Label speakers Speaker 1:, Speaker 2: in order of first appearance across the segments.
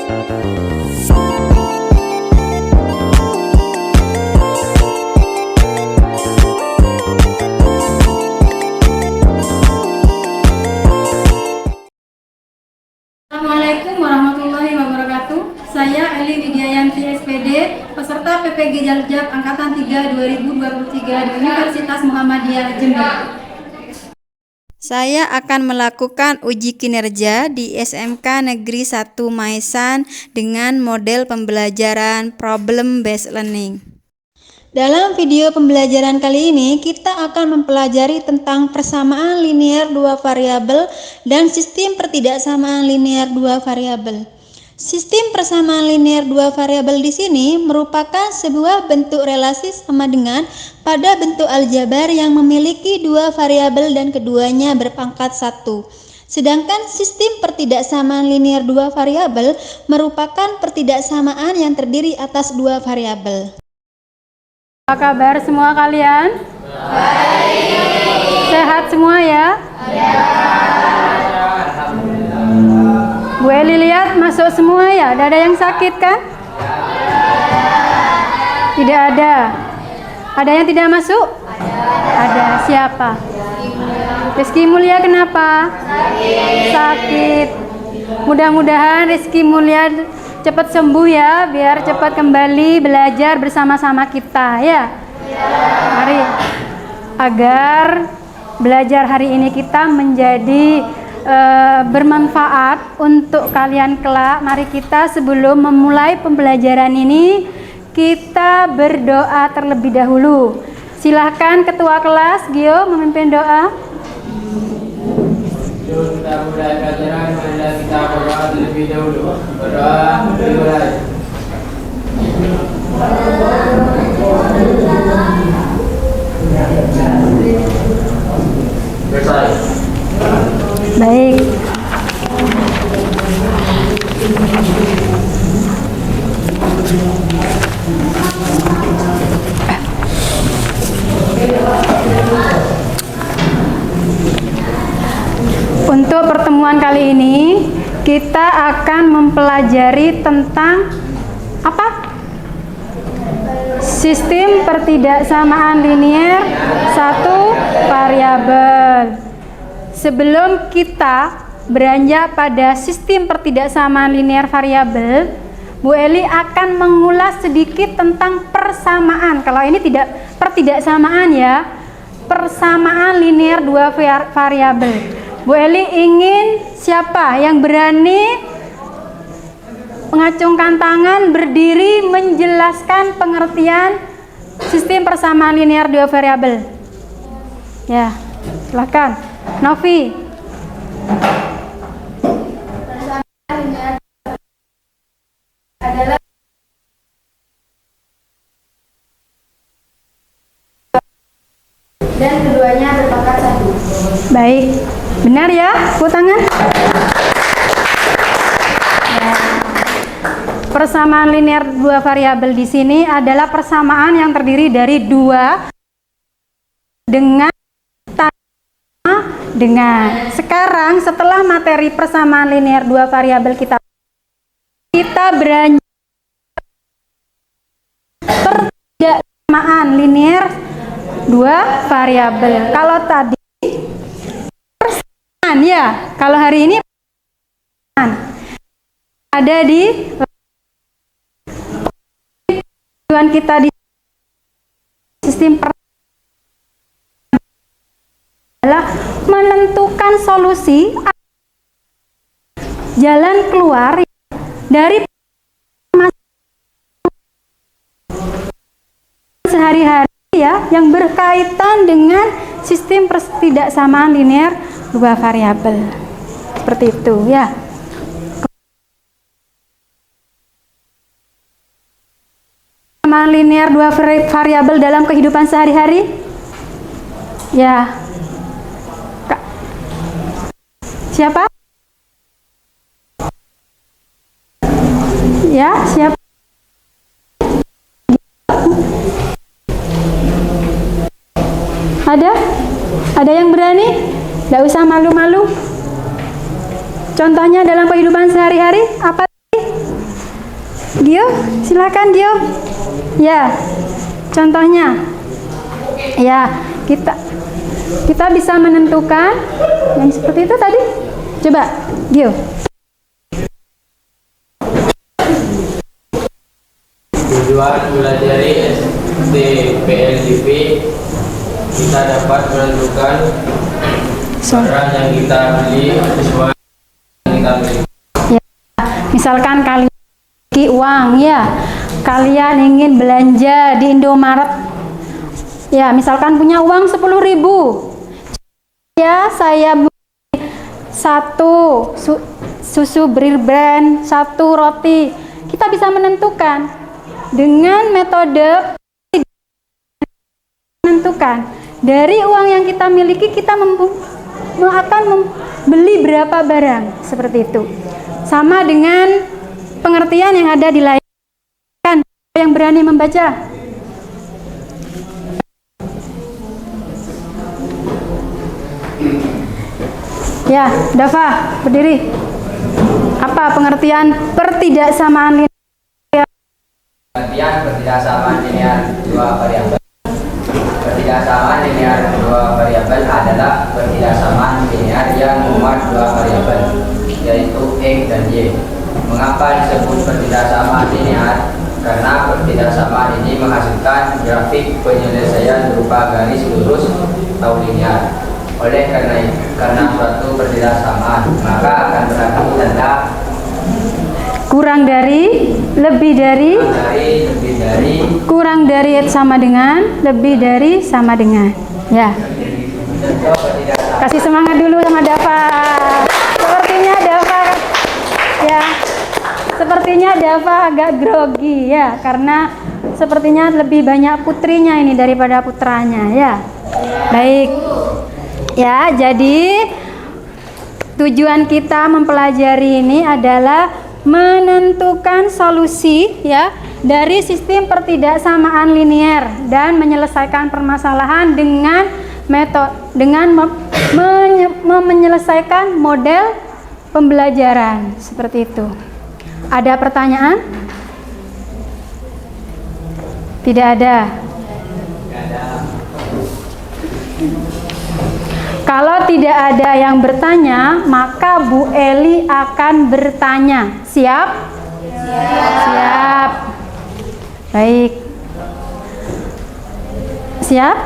Speaker 1: Assalamualaikum warahmatullahi wabarakatuh. Saya Eli Widyayanti SPD, peserta PPG Jaljab Angkatan 3 2023 di Universitas Muhammadiyah Jember.
Speaker 2: Saya akan melakukan uji kinerja di SMK Negeri 1 Maesan dengan model pembelajaran Problem Based Learning. Dalam video pembelajaran kali ini, kita akan mempelajari tentang persamaan linear dua variabel dan sistem pertidaksamaan linear dua variabel. Sistem persamaan linear dua variabel di sini merupakan sebuah bentuk relasi sama dengan pada bentuk aljabar yang memiliki dua variabel dan keduanya berpangkat 1. Sedangkan sistem pertidaksamaan linear dua variabel merupakan pertidaksamaan yang terdiri atas dua variabel.
Speaker 1: Apa kabar semua kalian? Baik. Sehat semua ya? Ya. Bu Eli lihat masuk semua ya? Tidak ada yang sakit kan? Tidak ada. Ada yang tidak masuk? Ada. Siapa? Rizky Mulia kenapa? Sakit. Mudah-mudahan Rizky Mulia cepat sembuh ya, biar cepat kembali belajar bersama-sama kita ya. Mari, agar belajar hari ini kita menjadi bermanfaat untuk kalian kelak. Mari kita sebelum memulai pembelajaran ini kita berdoa terlebih dahulu. Silahkan Ketua Kelas Gio memimpin doa.
Speaker 3: Kita mulai pelajaran, kita berdoa terlebih dahulu. Berdoa dimulai.
Speaker 1: Baik. Untuk pertemuan kali ini kita akan mempelajari tentang apa? Sistem pertidaksamaan linear satu variabel. Sebelum kita beranjak pada sistem pertidaksamaan linear variabel, Bu Eli akan mengulas sedikit tentang persamaan. Kalau ini tidak pertidaksamaan ya, persamaan linear dua variabel. Bu Eli ingin siapa yang berani mengacungkan tangan berdiri menjelaskan pengertian sistem persamaan linear dua variabel. Ya, silakan. Novi.
Speaker 4: Persamaan linear adalah dan keduanya berpangkat 1.
Speaker 1: Baik. Benar ya, tepuk tangan. Ya. Persamaan linear dua variabel di sini adalah persamaan yang terdiri dari dua dengan dengan. Sekarang setelah materi persamaan linear dua variabel kita beranjak pertidaksamaan linear dua variabel. Kalau tadi ya, kalau hari ini ada di tujuan kita di sistem adalah menentukan solusi jalan keluar dari sehari-hari ya yang berkaitan dengan sistem pertidaksamaan linear dua variabel. Seperti itu ya. Persamaan linear dua variabel dalam kehidupan sehari-hari ya. Siapa? Ya, siapa? Ada? Ada yang berani? Tidak usah malu-malu. Contohnya dalam kehidupan sehari-hari apa? Gio, silakan Gio. Ya, contohnya. Ya, kita bisa menentukan yang seperti itu tadi. Coba, Gio.
Speaker 3: Tujuan mempelajari STPLDP, kita dapat menentukan barang yang kita beli sesuai yang kita beli.
Speaker 1: Ya, misalkan kalian memiliki uang, ya, kalian ingin belanja di Indomaret, ya, misalkan punya uang 10.000, ya, saya beli 1 susu Brir Brand, 1 roti. Kita bisa menentukan dengan metode menentukan dari uang yang kita miliki, kita akan membeli berapa barang, seperti itu. Sama dengan pengertian yang ada di layar. Yang berani membaca? Ya, Dava, berdiri. Apa pengertian pertidaksamaan linear?
Speaker 5: Pengertian pertidaksamaan linear dua variabel. Pertidaksamaan linear dua variabel adalah pertidaksamaan linear yang memuat dua variabel, yaitu X dan Y. Mengapa disebut pertidaksamaan linear? Karena pertidaksamaan ini menghasilkan grafik penyelesaian berupa garis lurus atau linear. Oleh karena suatu pertidaksamaan, maka akan berarti tanda
Speaker 1: kurang dari, lebih dari, kurang dari sama dengan, lebih dari sama dengan. Ya. Kasih semangat dulu sama Dava. Sepertinya Dava, ya, sepertinya Dava agak grogi, ya, karena sepertinya lebih banyak putrinya ini daripada putranya, ya. Baik, ya, jadi tujuan kita mempelajari ini adalah menentukan solusi, ya, dari sistem pertidaksamaan linear dan menyelesaikan permasalahan dengan menyelesaikan model pembelajaran, seperti itu. Ada pertanyaan? Tidak ada. Kalau tidak ada yang bertanya, maka Bu Eli akan bertanya. Siap? Siap. Baik. Siap?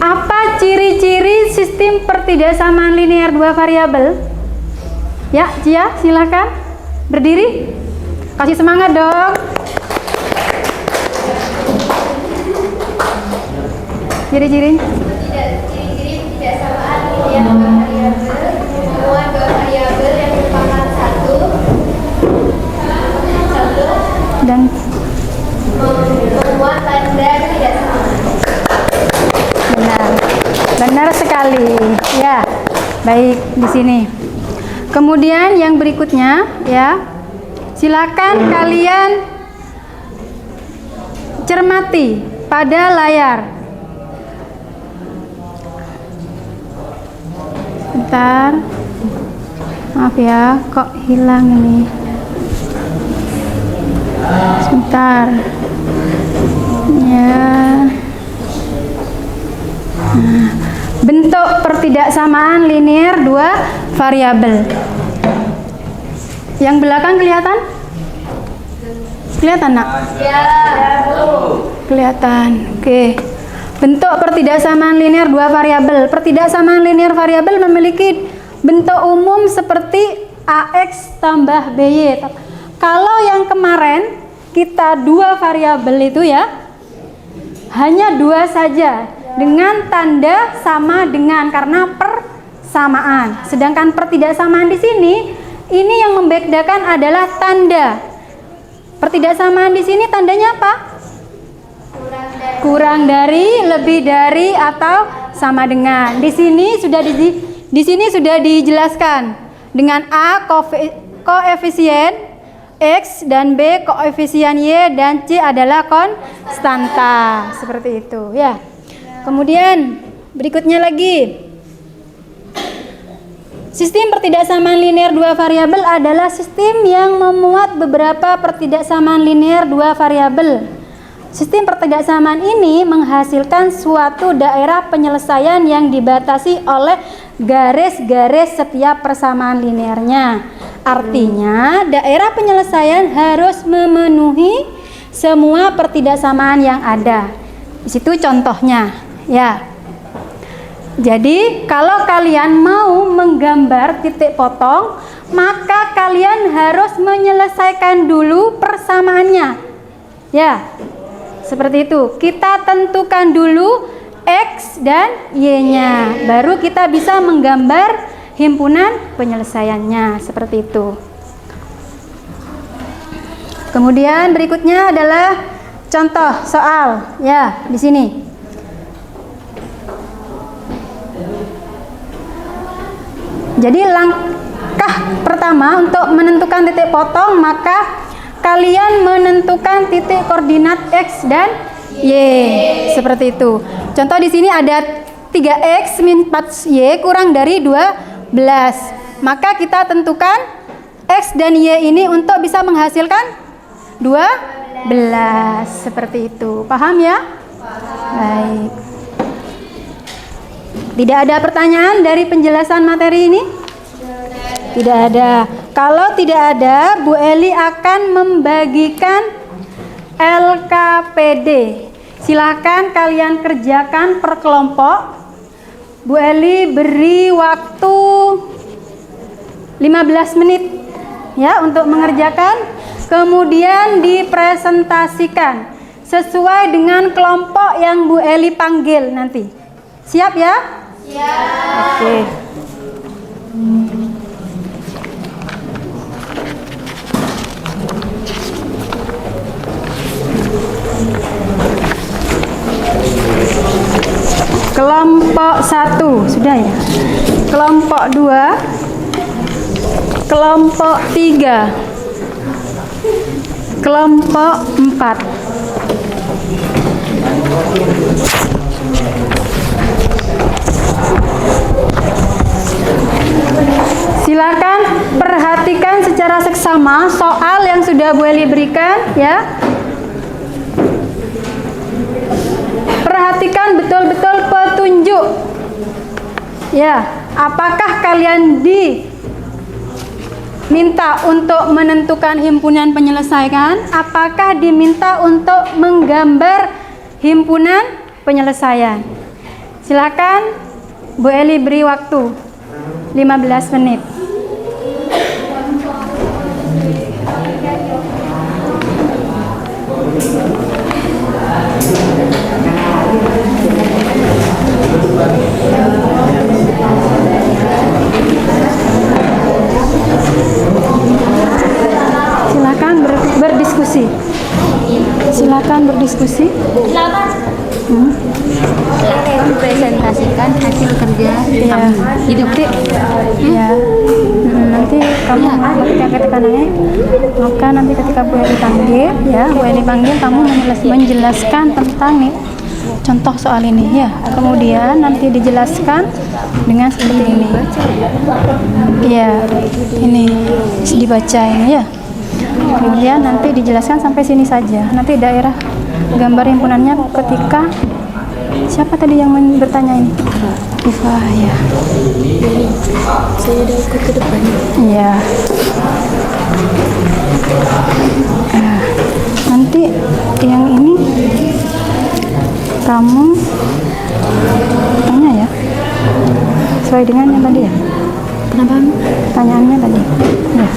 Speaker 1: Apa ciri-ciri sistem pertidaksamaan linear dua variabel? Ya, Cia, silakan berdiri. Kasih semangat dong. Ciri-ciri?
Speaker 4: Ciri-ciri pertidaksamaan linear dua variabel, memuat dua variabel yang merupakan satu
Speaker 1: Dan
Speaker 4: memuat tanda ketidaksamaan.
Speaker 1: benar, benar sekali. Ya, baik, di sini. Kemudian yang berikutnya, ya, silakan kalian cermati pada layar. Bentar, maaf ya, kok hilang ini. Sebentar, ya. Nah, bentuk pertidaksamaan linear dua variabel. Yang belakang kelihatan? Kelihatan, Nak?
Speaker 4: Ya,
Speaker 1: Kelihatan. Oke. Bentuk pertidaksamaan linear dua variabel. Pertidaksamaan linear variabel memiliki bentuk umum seperti AX tambah BY. Kalau yang kemarin kita dua variabel itu, ya, hanya dua saja dengan tanda sama dengan karena persamaan. Sedangkan pertidaksamaan di sini, ini yang membedakan adalah tanda. Pertidaksamaan di sini tandanya apa? Kurang dari, lebih dari, atau sama dengan. Di sini sudah dijelaskan dengan A koefisien X dan B koefisien Y dan C adalah konstanta, seperti itu, ya. Kemudian berikutnya lagi, Sistem pertidaksamaan linear dua variabel adalah sistem yang memuat beberapa pertidaksamaan linear dua variabel. Sistem pertidaksamaan ini menghasilkan suatu daerah penyelesaian yang dibatasi oleh garis-garis setiap persamaan linearnya. Artinya, daerah penyelesaian harus memenuhi semua pertidaksamaan yang ada. Di situ contohnya, ya. Jadi, kalau kalian mau menggambar titik potong, maka kalian harus menyelesaikan dulu persamaannya. Ya, seperti itu. Kita tentukan dulu X dan Y-nya. Baru kita bisa menggambar himpunan penyelesaiannya. Seperti itu. Kemudian berikutnya adalah contoh soal. Ya, di sini. Jadi langkah pertama untuk menentukan titik potong, maka kalian menentukan titik koordinat X dan Y. Seperti itu. Contoh di sini ada 3X min 4Y kurang dari 12. Maka kita tentukan X dan Y ini untuk bisa menghasilkan 12. Seperti itu. Paham ya? Baik. Tidak ada pertanyaan dari penjelasan materi ini? Tidak ada. Kalau tidak ada, Bu Eli akan membagikan LKPD. Silakan kalian kerjakan per kelompok. Bu Eli beri waktu 15 menit ya untuk mengerjakan. Kemudian dipresentasikan sesuai dengan kelompok yang Bu Eli panggil nanti. Siap ya? Siap. Oke. Kelompok 1 sudah ya. Kelompok 2, kelompok 3, kelompok 4. Silakan perhatikan secara seksama soal yang sudah Bu Eli berikan ya. Perhatikan betul-betul petunjuk. Ya, apakah kalian diminta untuk menentukan himpunan penyelesaian? Apakah diminta untuk menggambar himpunan penyelesaian? Silakan Bu Eli beri waktu 15 menit. Silakan berdiskusi. Silakan berdiskusi.
Speaker 2: Presentasikan hasil kerja
Speaker 1: Ya, nanti, ya, nanti kamu ketika nanya, maka nanti ketika Bu Eli panggil, ya, Bu Eli panggil kamu menjelaskan tentang nih contoh soal ini, ya. Kemudian nanti dijelaskan dengan seperti ini, ya, ini dibaca ini, ya. Kemudian nanti dijelaskan sampai sini saja. Nanti daerah gambar himpunannya ketika siapa tadi yang bertanya ini? Iva, ya.
Speaker 2: Saya udah ikut ke depan.
Speaker 1: Iya. Nanti yang ini kamu tanya ya, sesuai dengan yang tadi ya.
Speaker 2: Kenapa?
Speaker 1: Pertanyaannya tadi. Ya.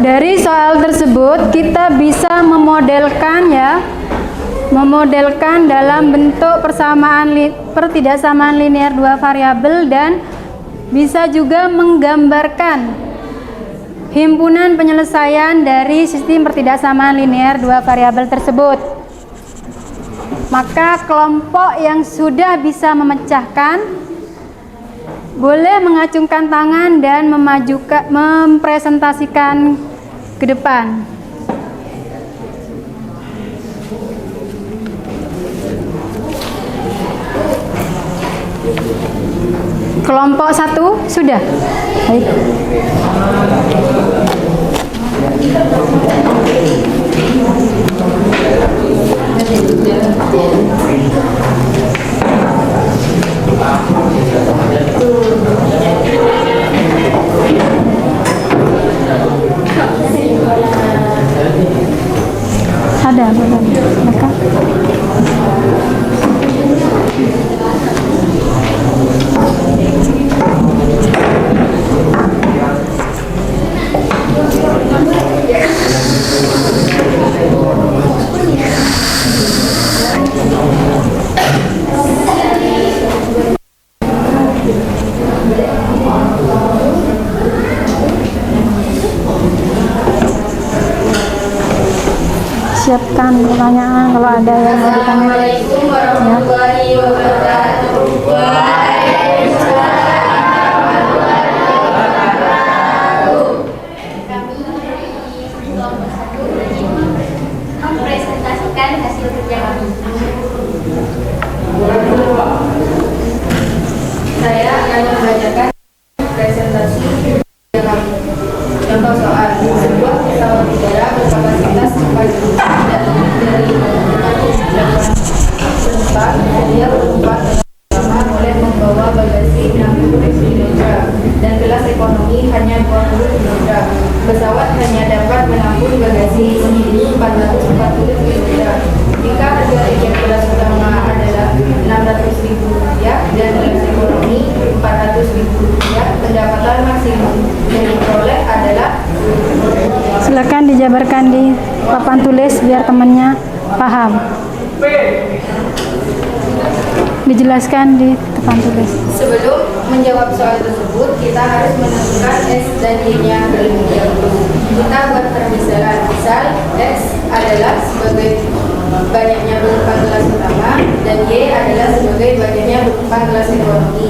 Speaker 1: Dari soal tersebut kita bisa memodelkan memodelkan dalam bentuk pertidaksamaan linear dua variabel, dan bisa juga menggambarkan himpunan penyelesaian dari sistem pertidaksamaan linear dua variabel tersebut. Maka kelompok yang sudah bisa memecahkan boleh mengacungkan tangan dan mempresentasikan ke depan. Kelompok 1 sudah. Baik. Ada mereka. Siapkan pertanyaan kalau ada yang mau ditanya.
Speaker 4: Assalamualaikum warahmatullahi wabarakatuh. Kami dari kelompok 1 ingin mempresentasikan hasil kerja kami. Saya akan membacakan presentasi kerja kami. Contoh soal: sebuah pesawat udara berkapasitas cepat tidak lebih dari 408 penumpang. Dia penumpang pertama boleh membawa bagasi 60 kg dan kelas ekonomi hanya 20 kg. Pesawat hanya dapat menampung bagasi sendiri 440 kg. Jika harga tiket kelas utama adalah Rp600.000 dan kelas ekonomi Rp400.000, pendapatan maksimum yang diperoleh adalah.
Speaker 1: Silakan dijabarkan di papan tulis biar temannya paham. Dijelaskan di papan tulis.
Speaker 4: Sebelum menjawab soal tersebut, kita harus menentukan S dan Y-nya terlebih dahulu. Kita buat permisalan. Misal, X adalah sebagai banyaknya penumpang kelas utama dan Y adalah sebagai banyaknya penumpang kelas ekonomi.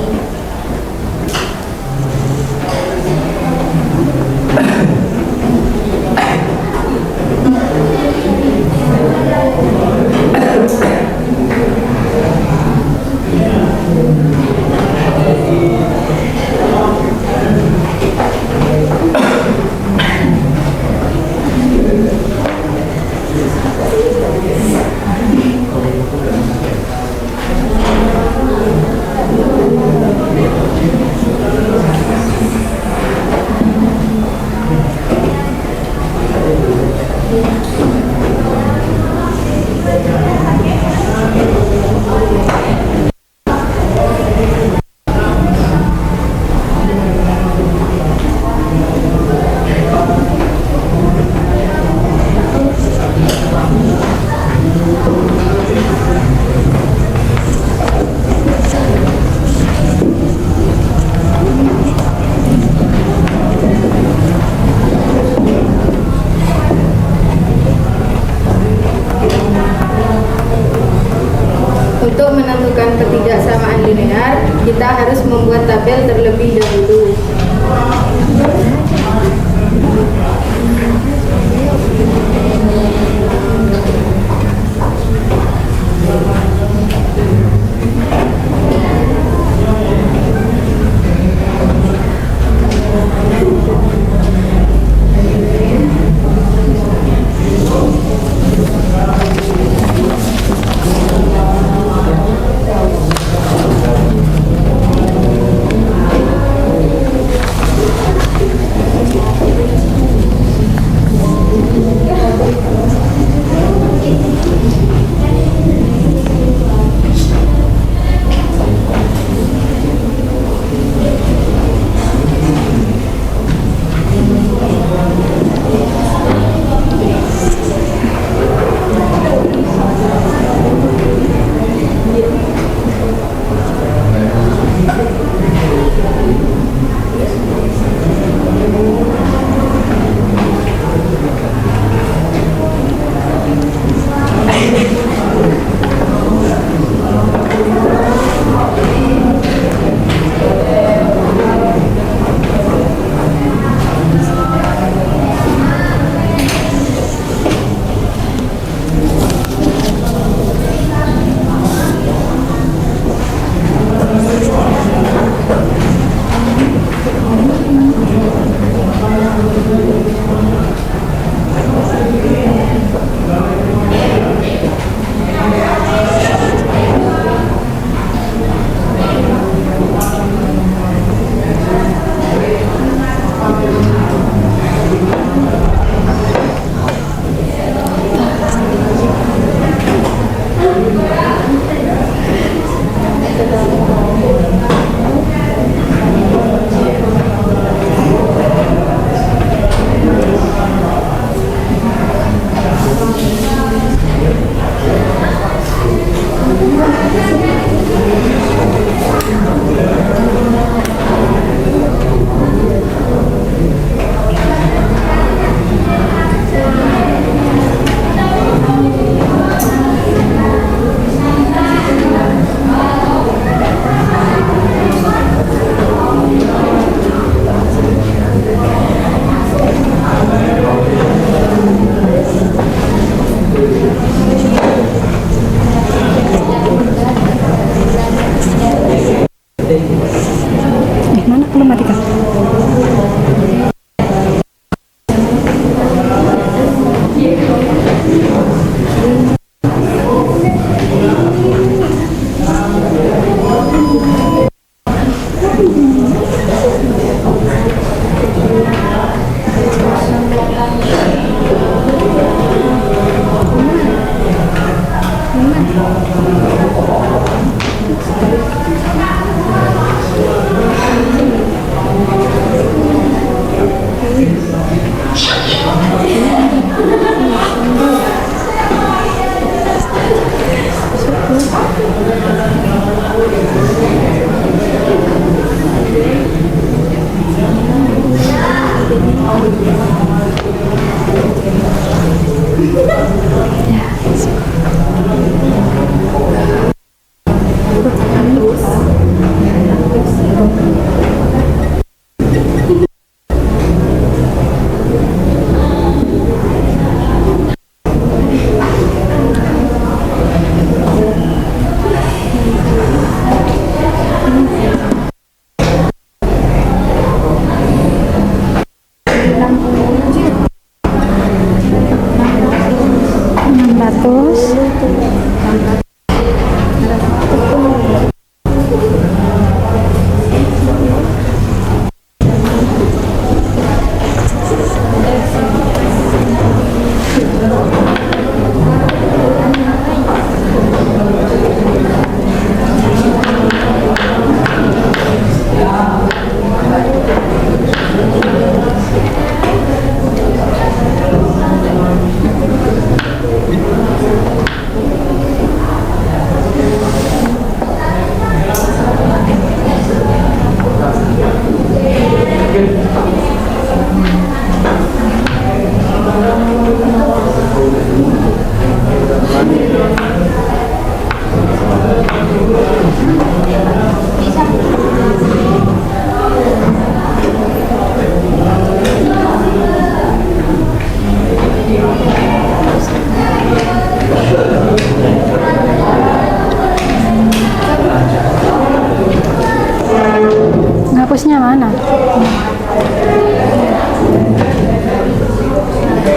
Speaker 1: Hapusnya mana?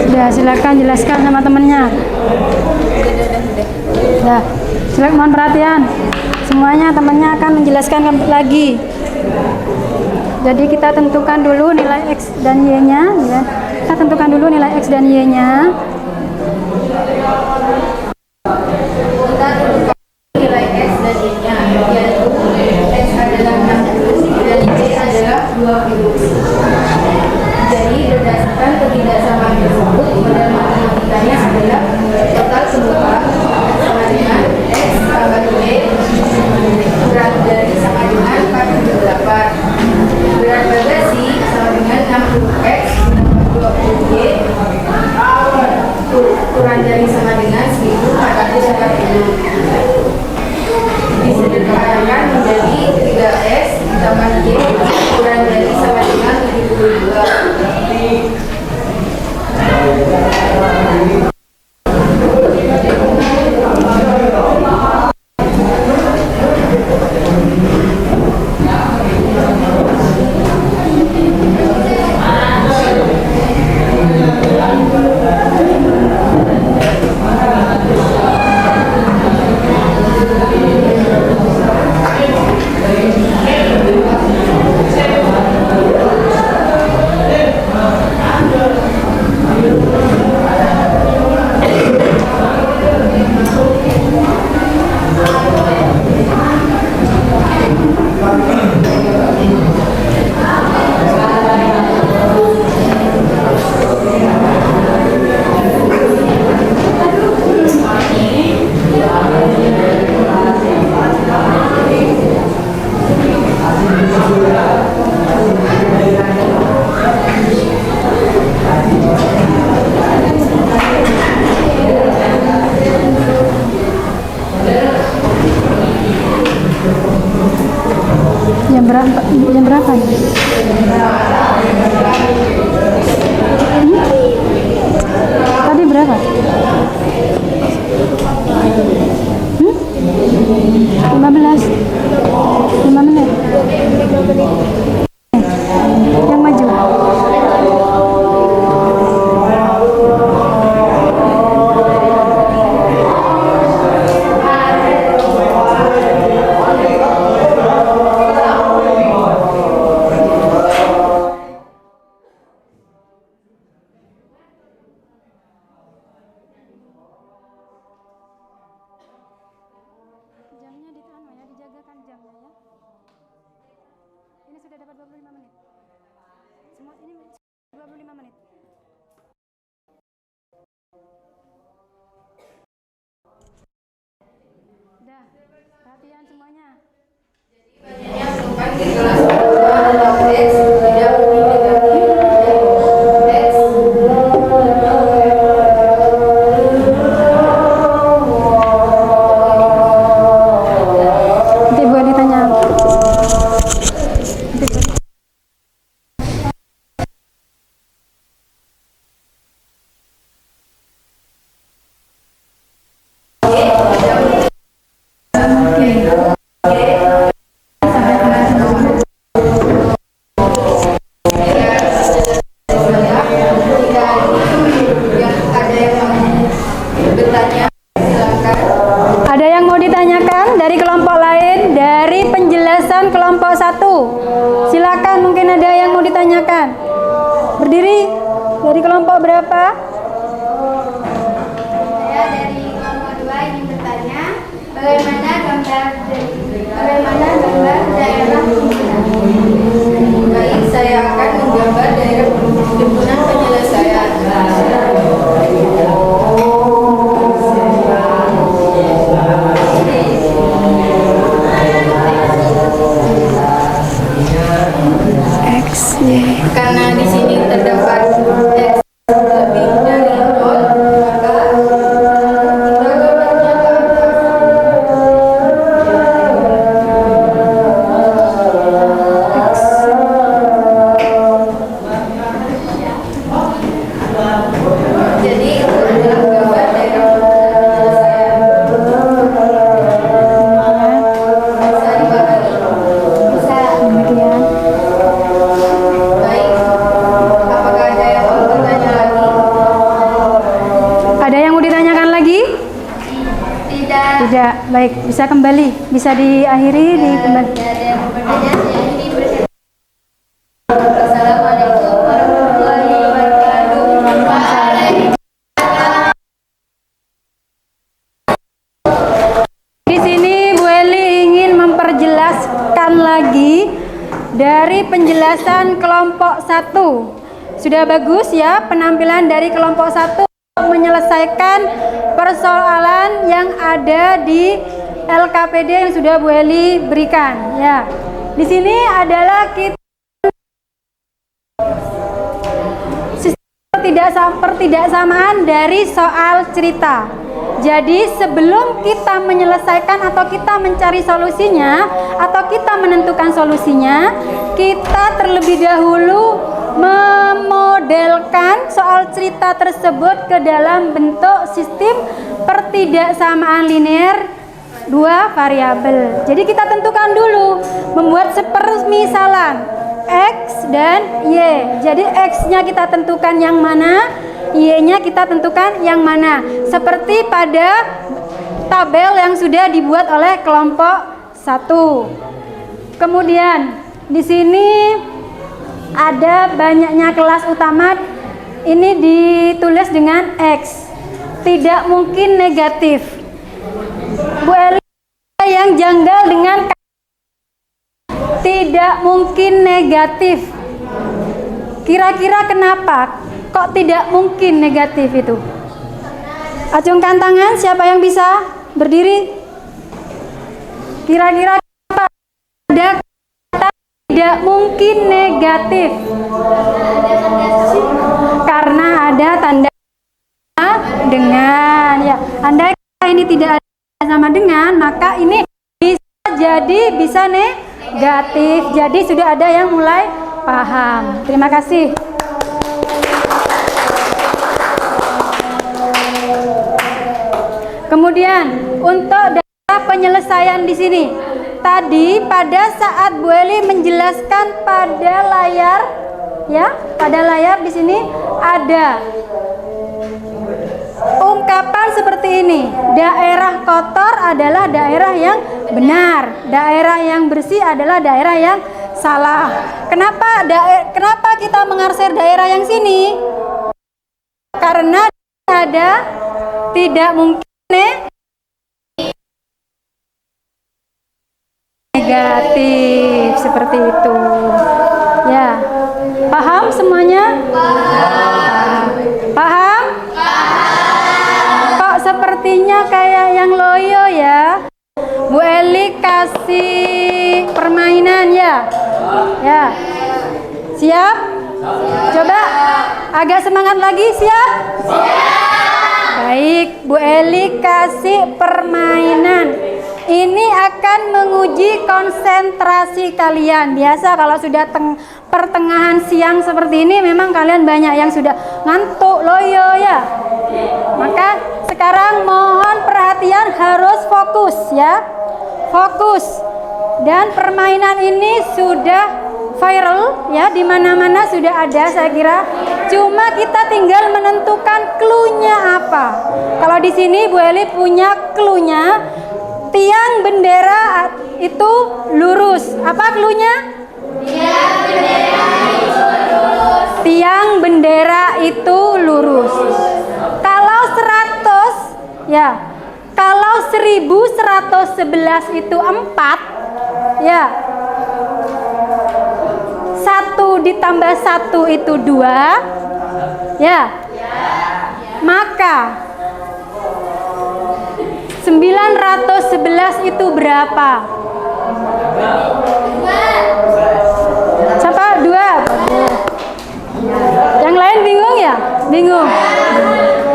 Speaker 1: Ya, silakan jelaskan sama temennya. Ya, silakan, mohon perhatian. Semuanya temannya akan menjelaskan lagi. Jadi kita tentukan dulu nilai X dan Y-nya, ya. Kita tentukan dulu nilai X dan Y-nya.
Speaker 4: Kita tentukan nilai X dan Y-nya, yaitu X adalah 60 dan Y adalah 20. Jadi berdasarkan ketidaksamaan tersebut, model matematikanya adalah total penumpang sama dengan X tambah Y kurang dari sama dengan 48. Berat bagasi sama dengan 60X tambah 20Y kurang dari sama dengan 1440. Disederhanakan menjadi 3S tambah Y kurang dari sama dengan 72.
Speaker 1: Jam berapa ya? Tadi berapa? 15 menit. Yang maju. kelompok berapa?
Speaker 6: Saya dari kelompok 2 ingin bertanya bagaimana gambar daerah himpunan.
Speaker 4: Baik, saya akan menggambar daerah himpunan penyelesaian.
Speaker 1: X, Y.
Speaker 4: Karena di sini terdapat X lebih dari 0, maka kita gambarnya ke atas. Jadi itu adalah gambar daerah penyelesaian. Bisa dipahami?
Speaker 6: Bisa.
Speaker 1: Demikian.
Speaker 4: Baik. Apakah ada yang mau bertanya lagi?
Speaker 1: Ada yang mau ditanyakan lagi?
Speaker 6: Tidak.
Speaker 1: Tidak. Baik, bisa kembali. Bisa diakhiri di kembali.
Speaker 6: Tidak ada yang mau bertanya. Saya ini presentasi. Assalamualaikum warahmatullahi wabarakatuh.
Speaker 1: Di sini Bu Eli ingin memperjelaskan lagi dari penjelasan kelompok 1. Sudah bagus ya penampilan dari kelompok 1 menyelesaikan persoalan yang ada di LKPD yang sudah Bu Eli berikan ya. Di sini adalah kita pertidaksamaan dari soal cerita. Jadi sebelum kita menyelesaikan atau kita mencari solusinya atau kita menentukan solusinya, kita terlebih dahulu memodelkan soal cerita tersebut ke dalam bentuk sistem pertidaksamaan linear 2 variabel. Jadi kita tentukan dulu, membuat sepermisalan X dan Y. Jadi X-nya kita tentukan yang mana, Y-nya kita tentukan yang mana. Seperti pada tabel yang sudah dibuat oleh kelompok 1. Kemudian di sini ada banyaknya kelas utama, ini ditulis dengan X. Tidak mungkin negatif. Bu Eli yang janggal dengan tidak mungkin negatif. Kira-kira kenapa kok tidak mungkin negatif itu? Acungkan tangan, siapa yang bisa berdiri? Kira-kira kenapa ada kata tidak mungkin negatif? Karena ada tanda dengan ya. Andai ini tidak ada sama dengan, maka ini bisa negatif. Jadi sudah ada yang mulai paham. Terima kasih. Kemudian untuk data penyelesaian di sini. Tadi pada saat Bu Eli menjelaskan pada layar ya, pada layar di sini ada ungkapan seperti ini. Daerah kotor adalah daerah yang benar, daerah yang bersih adalah daerah yang salah. Kenapa kita mengarsir daerah yang sini? Karena ada tidak mungkin negatif seperti itu. Ya. Paham semuanya? Paham? Kok sepertinya kayak yang loyo ya? Bu Eli kasih permainan ya? Ya. Siap? Coba agak semangat lagi, siap? Baik, Bu Eli kasih permainan. Ini akan menguji konsentrasi kalian. Biasa kalau sudah pertengahan siang seperti ini memang kalian banyak yang sudah ngantuk, loyo ya. Maka sekarang mohon perhatian, harus fokus ya. Fokus. Dan permainan ini sudah viral ya, di mana-mana sudah ada saya kira. Cuma kita tinggal menentukan clue-nya apa. Kalau di sini Bu Eli punya clue-nya, tiang bendera itu lurus. Apa clue-nya? Tiang bendera itu lurus. tiang bendera itu lurus. Kalau 100 ya, kalau 1111 itu 4 ya, 1 ditambah 1 itu 2 ya, maka 911 itu berapa? Siapa? 2. Yang lain bingung ya? Bingung.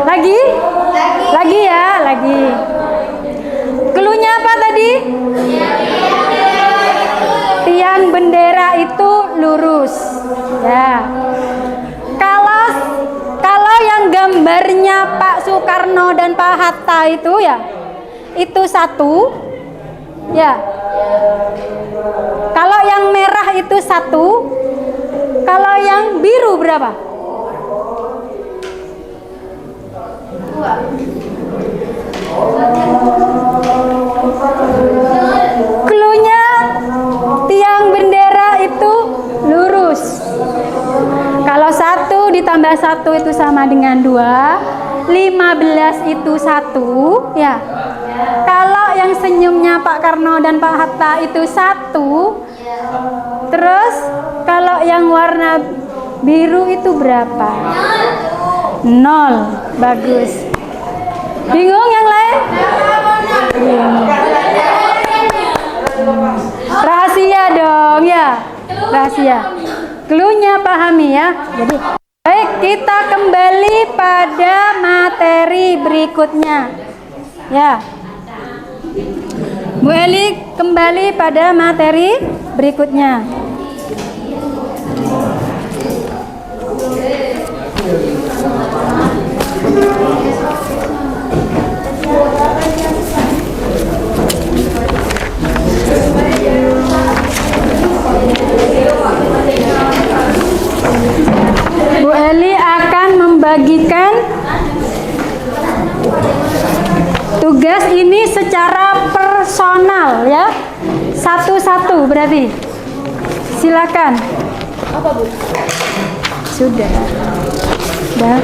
Speaker 1: Lagi? Lagi ya, lagi. Cluenya apa tadi? Tiang bendera itu lurus. Ya. Kalau yang gambarnya Pak Soekarno dan Pak Hatta itu ya, itu 1 ya. Kalau yang merah itu 1, kalau yang biru berapa?
Speaker 6: 2.
Speaker 1: Cluenya tiang bendera itu lurus. Kalau 1 ditambah 1 itu sama dengan 2, 15 itu 1 ya. Kalau yang senyumnya Pak Karno dan Pak Hatta itu 1, terus kalau yang warna biru itu berapa? 0. Bagus. Bingung yang lain? Rahasia dong ya, rahasia. Cluenya pahami ya. Jadi baik, kita kembali pada materi berikutnya ya. Bu Eli kembali pada materi berikutnya. Bu Eli akan membagikan tugas ini secara personal ya. Satu-satu berarti. Silakan.
Speaker 4: Apa Bu?
Speaker 1: Sudah. Dah.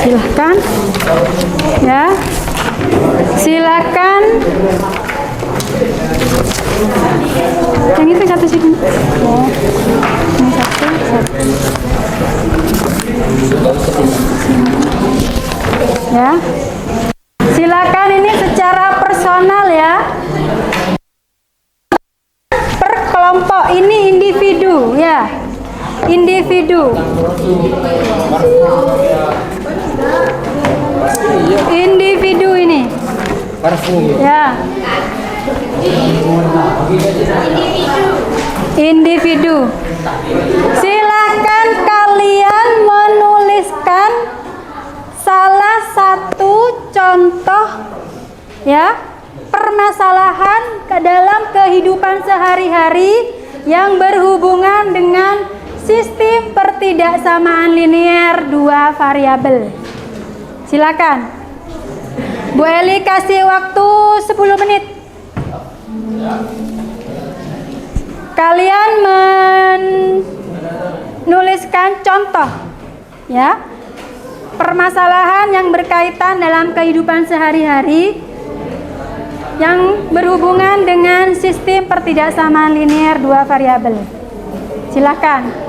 Speaker 1: Silahkan ya, silakan. Yang itu satu sini ya, ini satu. Ya, silakan, ini secara personal ya. Per kelompok ini individu ya, individu. Individu ini ya, individu. Silakan kalian menuliskan salah satu contoh ya permasalahan ke dalam kehidupan sehari-hari yang berhubungan dengan sistem pertidaksamaan linear 2 variabel. Silakan. Bu Eli kasih waktu 10 menit. Kalian menuliskan contoh ya permasalahan yang berkaitan dalam kehidupan sehari-hari yang berhubungan dengan sistem pertidaksamaan linear 2 variabel. Silakan.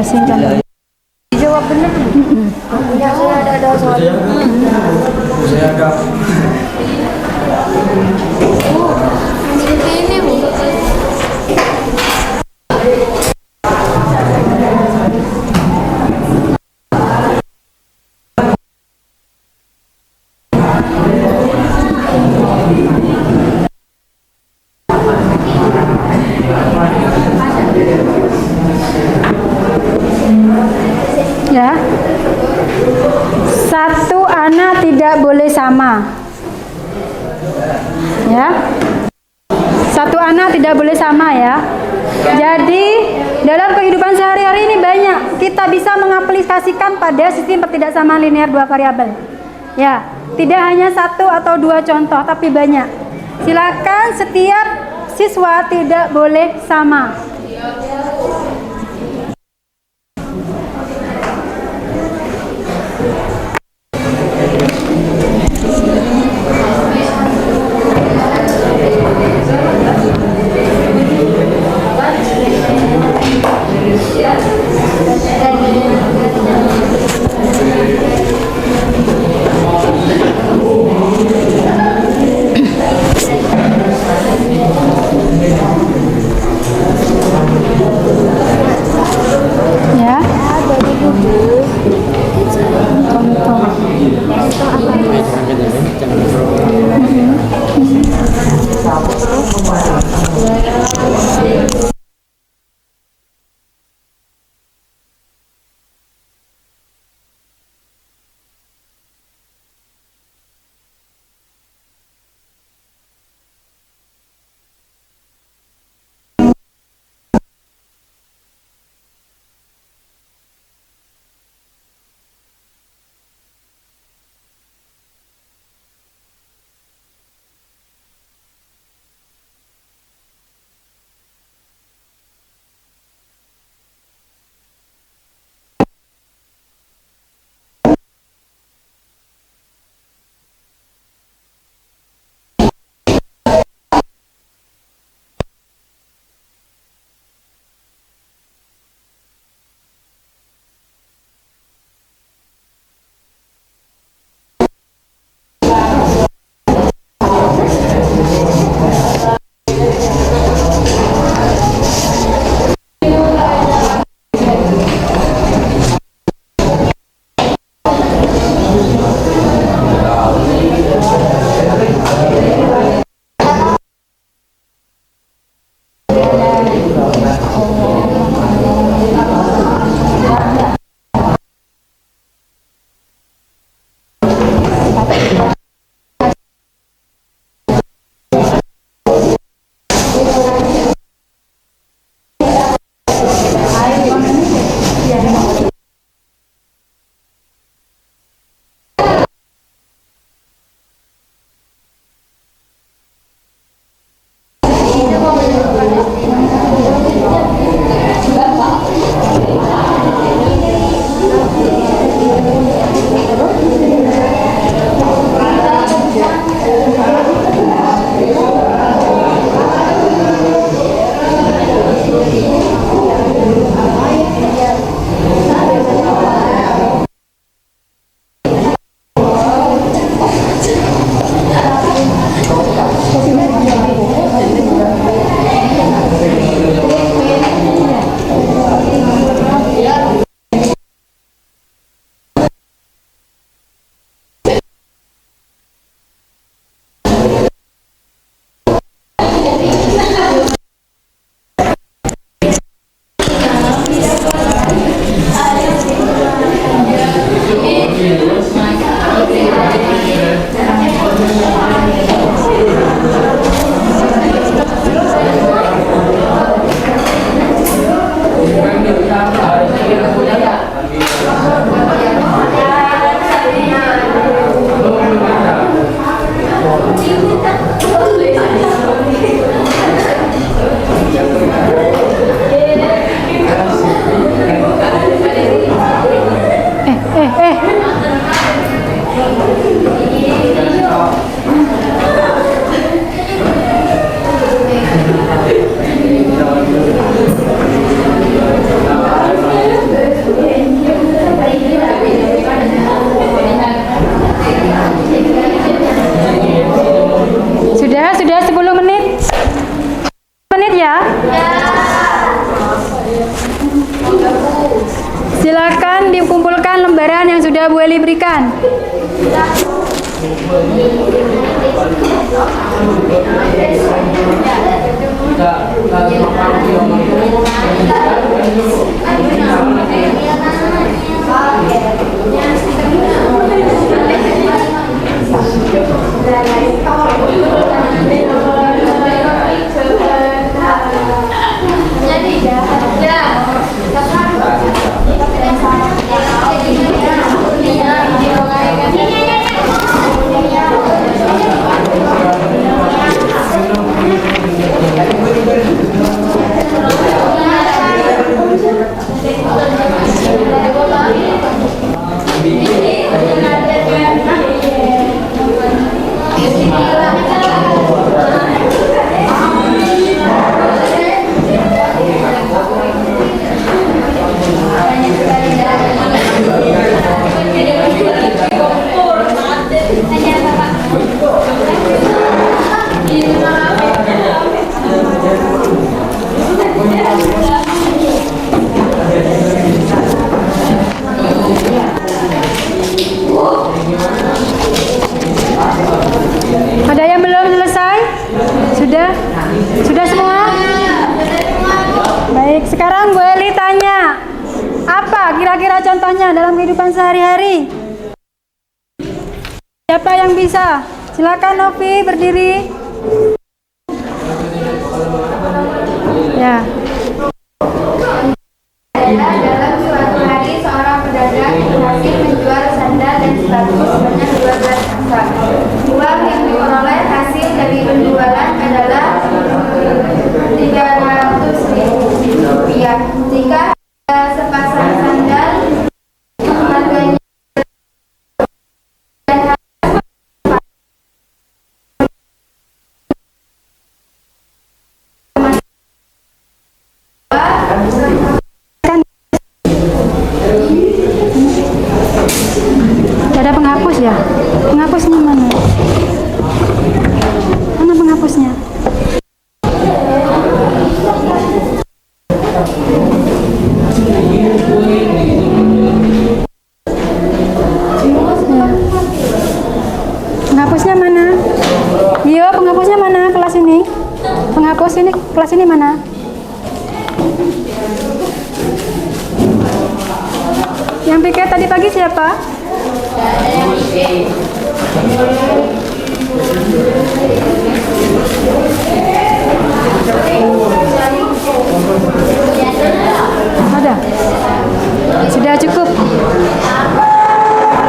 Speaker 1: terusin contoh.
Speaker 4: Dijawab benar. Ya, saya ada soal.
Speaker 3: Saya ada.
Speaker 6: Seperti ini, Bu.
Speaker 1: Ya. Satu anak tidak boleh sama. Ya. Satu anak tidak boleh sama ya. Jadi dalam kehidupan sehari-hari ini banyak kita bisa mengaplikasikan pada sistem pertidaksamaan linear dua variabel. Ya, tidak hanya satu atau dua contoh tapi banyak. Silakan setiap siswa tidak boleh sama. Ya. diberikan? Ada yang belum selesai? Sudah? Sudah semua? Baik, sekarang Bu Eli tanya, apa kira-kira contohnya dalam kehidupan sehari-hari? Siapa yang bisa? Silakan Novi berdiri. Ya.
Speaker 6: Dalam suatu hari seorang pedagang berhasil menjual sandal dan sepatu sebanyak 12 pasang. Uang yang diperoleh hasil dari penjualan adalah 300.000 rupiah. Jika sepasang sandal harganya
Speaker 1: Ada penghapus ya? Penghapusnya mana? Mana penghapusnya? Ya. Penghapusnya mana? Iya, penghapusnya mana? Kelas ini? Penghapus ini, kelas ini mana? Yang piket tadi pagi siapa? Ada? Sudah cukup?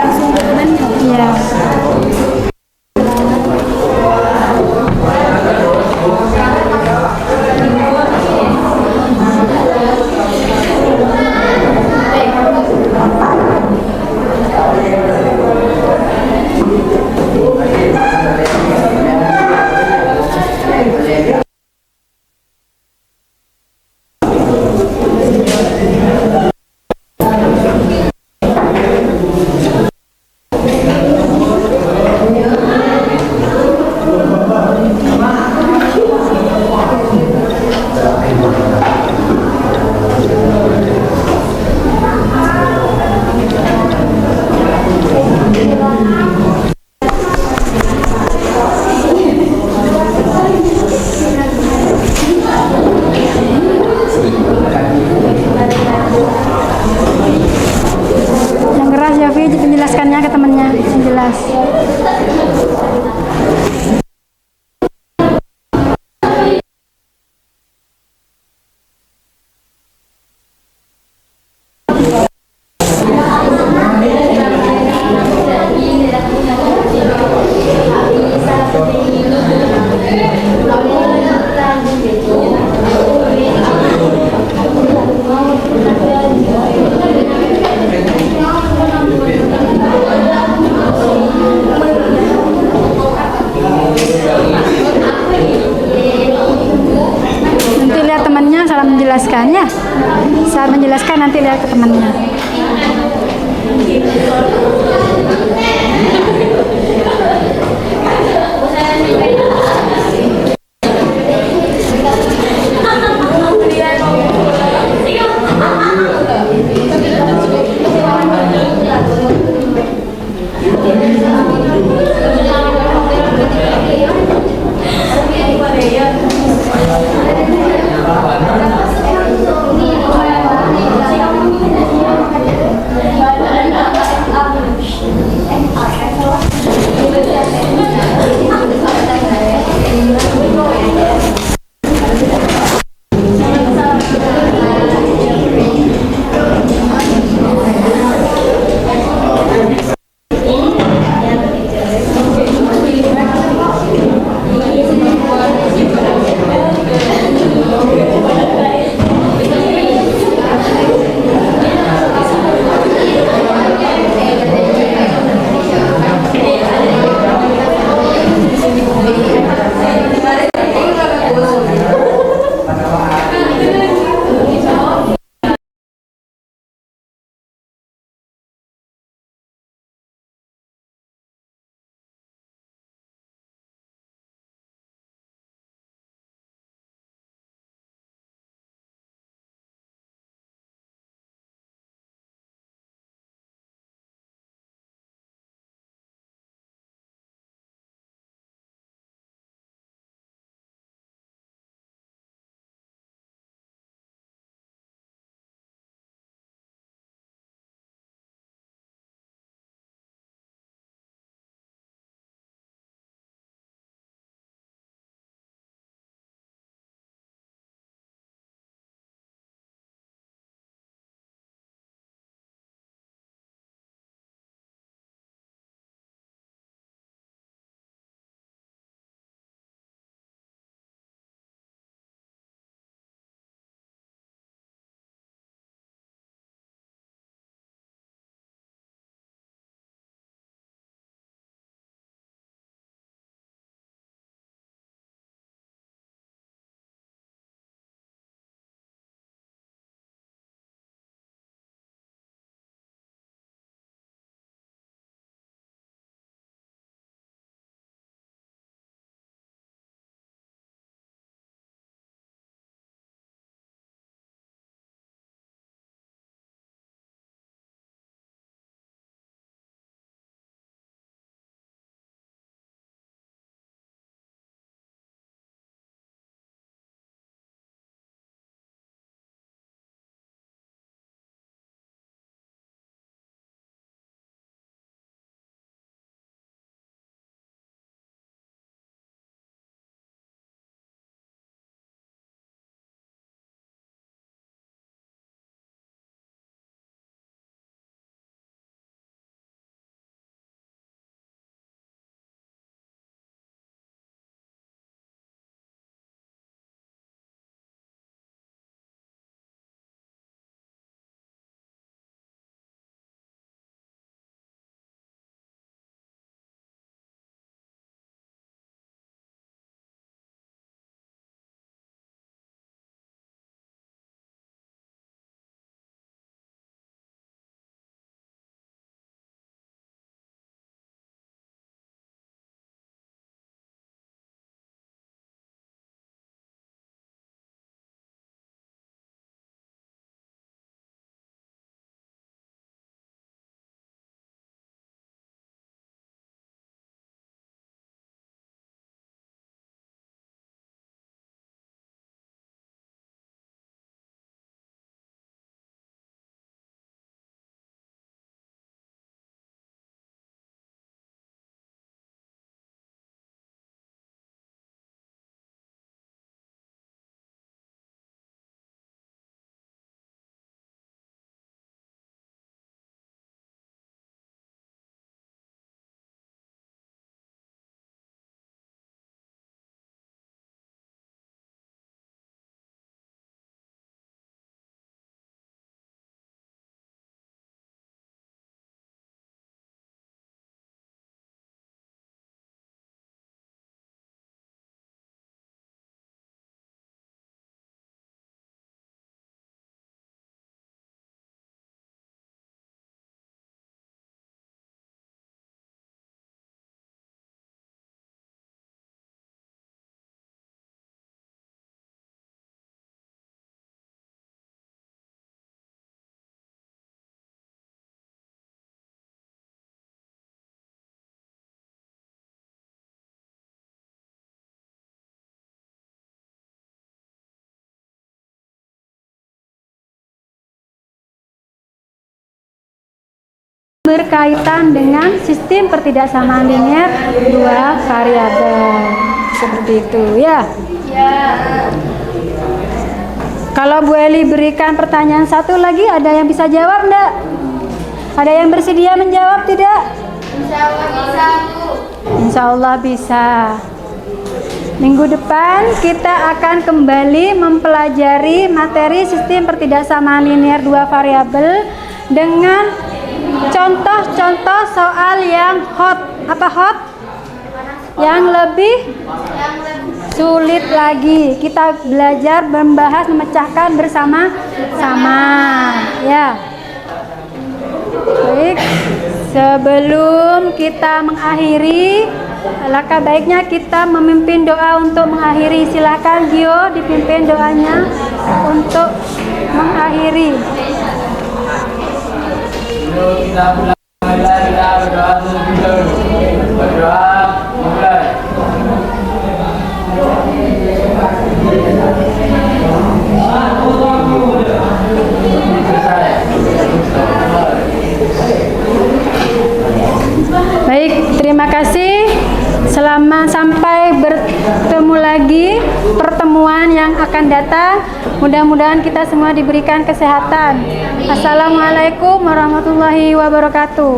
Speaker 1: Langsung ke temannya? Iya. Menjelaskannya ke temannya yang jelas. Menjelaskan ya, saat menjelaskan nanti lihat ke temannya. berkaitan dengan sistem pertidaksamaan linear dua variabel. Seperti itu ya. Kalau Bu Eli berikan pertanyaan satu lagi, ada yang bisa jawab enggak? Ada yang bersedia menjawab tidak? Insya Allah bisa. Minggu depan kita akan kembali mempelajari materi sistem pertidaksamaan linear dua variabel dengan contoh-contoh soal yang hot. Apa hot? Yang lebih sulit lagi. Kita belajar membahas, memecahkan bersama-sama ya. Baik, sebelum kita mengakhiri, alangkah baiknya kita memimpin doa untuk mengakhiri. Silakan Gio dipimpin doanya untuk mengakhiri.
Speaker 3: Sebelum kita mulai, kita berdoa terlebih dahulu. Berdoa mulai.
Speaker 1: Baik, terima kasih. Sampai bertemu lagi pertemuan yang akan datang. Mudah-mudahan kita semua diberikan kesehatan. Assalamualaikum warahmatullahi wabarakatuh.